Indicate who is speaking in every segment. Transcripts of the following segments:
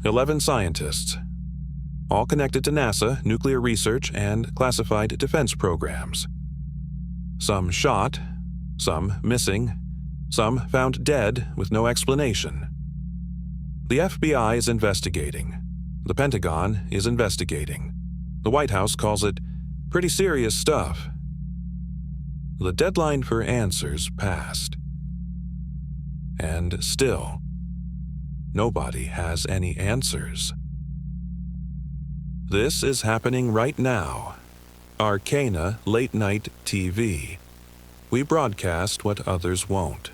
Speaker 1: 11 scientists, all connected to NASA, nuclear research, and classified defense programs. Some shot, some missing, some found dead with no explanation. The FBI is investigating. The Pentagon is investigating. The White House calls it pretty serious stuff. The deadline for answers passed. And still, nobody has any answers. This is happening right now. Arcana Late Night TV. We broadcast what others won't.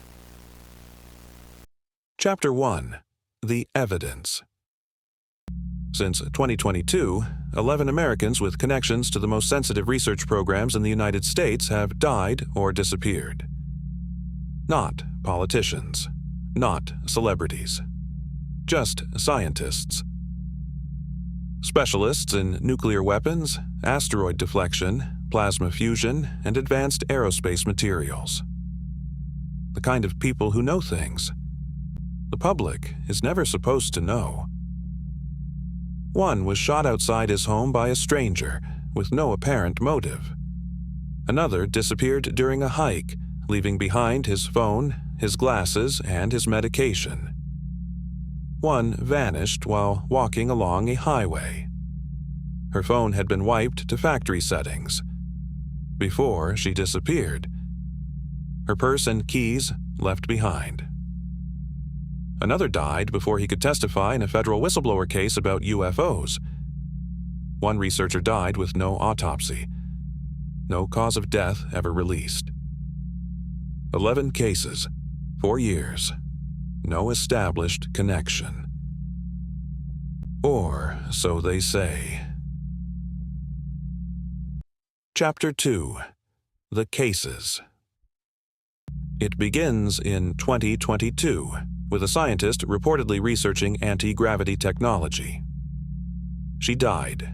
Speaker 1: Chapter 1. The Evidence. Since 2022, 11 Americans with connections to the most sensitive research programs in the United States have died or disappeared. Not politicians, not celebrities, just scientists. Specialists in nuclear weapons, asteroid deflection, plasma fusion, and advanced aerospace materials. The kind of people who know things. The public is never supposed to know. One was shot outside his home by a stranger with no apparent motive. Another disappeared during a hike, leaving behind his phone, his glasses, and his medication. One vanished while walking along a highway. Her phone had been wiped to factory settings. Before she disappeared, her purse and keys left behind. Another died before he could testify in a federal whistleblower case about UFOs. One researcher died with no autopsy. No cause of death ever released. 11 cases, 4 years. No established connection. Or so they say. Chapter 2. The Cases. It begins in 2022, with a scientist reportedly researching anti-gravity technology. She died.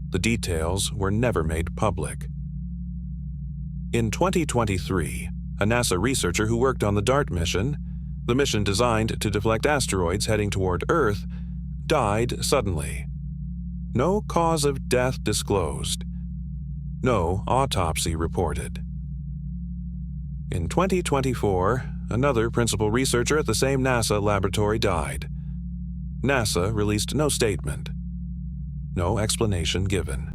Speaker 1: The details were never made public. In 2023, a NASA researcher who worked on the DART mission, the mission designed to deflect asteroids heading toward Earth, died suddenly. No cause of death disclosed. No autopsy reported. In 2024, another principal researcher at the same NASA laboratory died. NASA released no statement. No explanation given.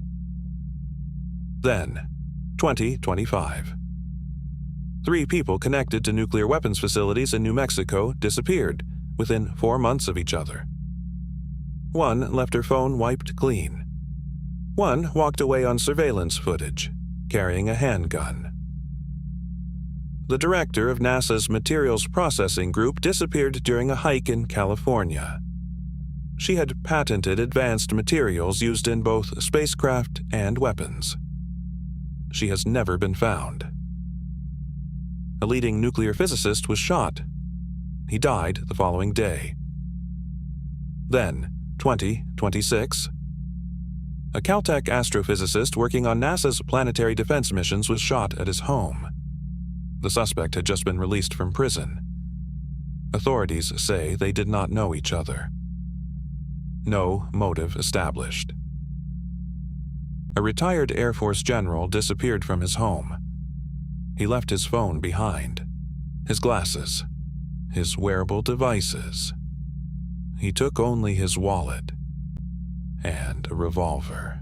Speaker 1: Then, 2025. 3 people connected to nuclear weapons facilities in New Mexico disappeared within 4 months of each other. One left her phone wiped clean. One walked away on surveillance footage, carrying a handgun. The director of NASA's Materials Processing Group disappeared during a hike in California. She had patented advanced materials used in both spacecraft and weapons. She has never been found. A leading nuclear physicist was shot. He died the following day. Then, 2026, a Caltech astrophysicist working on NASA's planetary defense missions was shot at his home. The suspect had just been released from prison. Authorities say they did not know each other. No motive established. A retired Air Force general disappeared from his home. He left his phone behind, his glasses, his wearable devices. He took only his wallet and a revolver.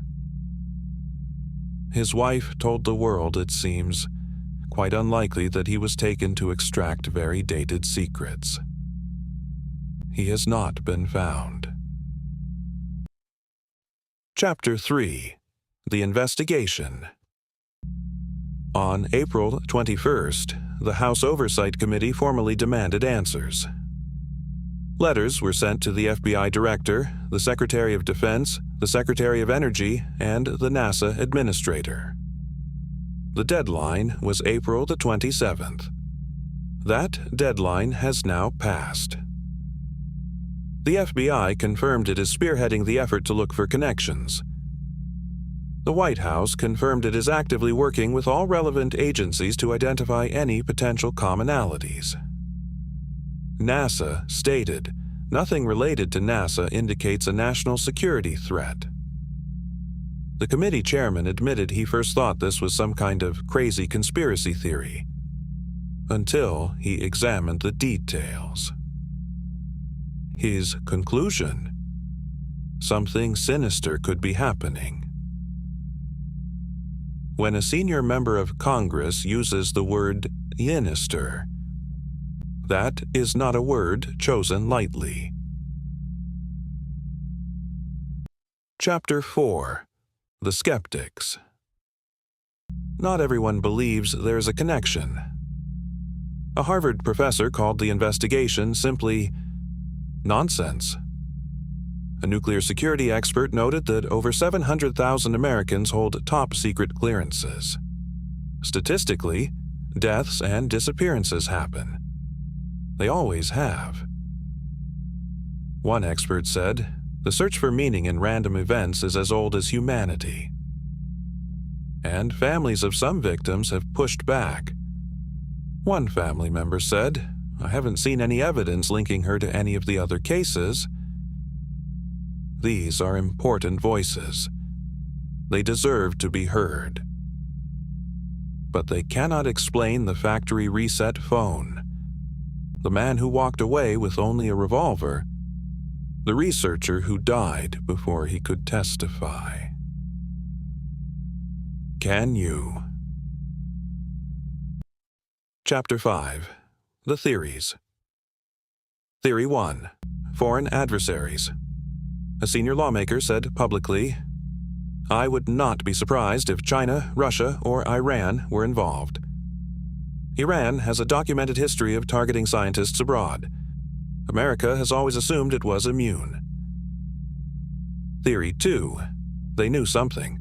Speaker 1: His wife told the world it seems quite unlikely that he was taken to extract very dated secrets. He has not been found. Chapter 3. The Investigation. On April 21st, the House Oversight Committee formally demanded answers. Letters were sent to the FBI Director, the Secretary of Defense, the Secretary of Energy, and the NASA Administrator. The deadline was April the 27th. That deadline has now passed. The FBI confirmed it is spearheading the effort to look for connections. The White House confirmed it is actively working with all relevant agencies to identify any potential commonalities. NASA stated Nothing related to NASA indicates a national security threat. The committee chairman admitted he first thought this was some kind of crazy conspiracy theory, until he examined the details. His conclusion: something sinister could be happening. When a senior member of Congress uses the word "sinister," that is not a word chosen lightly. Chapter 4: The Skeptics. Not everyone believes there's a connection. A Harvard professor called the investigation simply nonsense. A nuclear security expert noted that over 700,000 Americans hold top-secret clearances. Statistically, deaths and disappearances happen. They always have. One expert said, "The search for meaning in random events is as old as humanity." And families of some victims have pushed back. One family member said, "I haven't seen any evidence linking her to any of the other cases." These are important voices. They deserve to be heard. But they cannot explain the factory reset phone, the man who walked away with only a revolver, the researcher who died before he could testify. Can you? Chapter 5: The Theories. Theory 1: Foreign Adversaries. A senior lawmaker said publicly, "I would not be surprised if China, Russia, or Iran were involved. Iran has a documented history of targeting scientists abroad. America has always assumed it was immune." Theory 2: They knew something.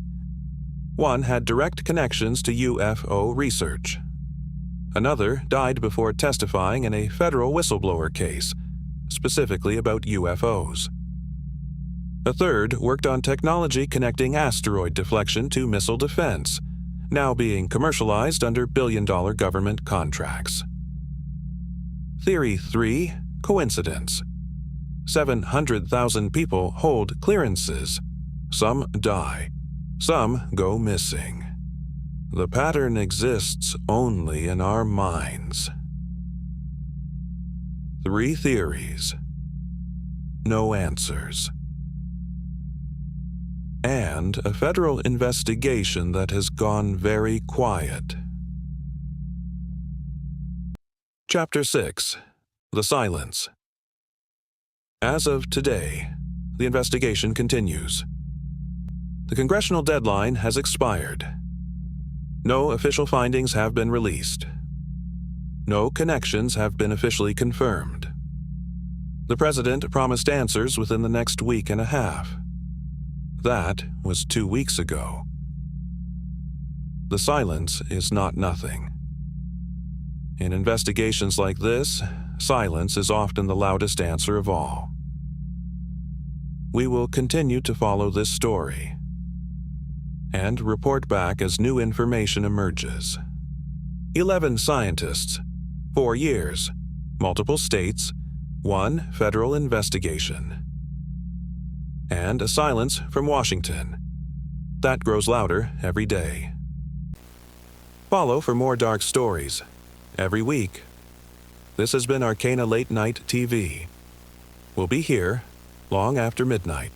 Speaker 1: One had direct connections to UFO research. Another died before testifying in a federal whistleblower case, specifically about UFOs. A third worked on technology connecting asteroid deflection to missile defense, now being commercialized under billion-dollar government contracts. Theory 3: Coincidence. 700,000 people hold clearances. Some die. Some go missing. The pattern exists only in our minds. 3 theories. No answers. And a federal investigation that has gone very quiet. Chapter 6: The Silence. As of today, the investigation continues. The congressional deadline has expired. No official findings have been released. No connections have been officially confirmed. The president promised answers within the next week and a half. That was 2 weeks ago. The silence is not nothing. In investigations like this, silence is often the loudest answer of all. We will continue to follow this story and report back as new information emerges. 11 scientists, 4 years, multiple states, 1 federal investigation. And a silence from Washington. That grows louder every day. Follow for more dark stories every week. This has been Arcana Late Night TV. We'll be here long after midnight.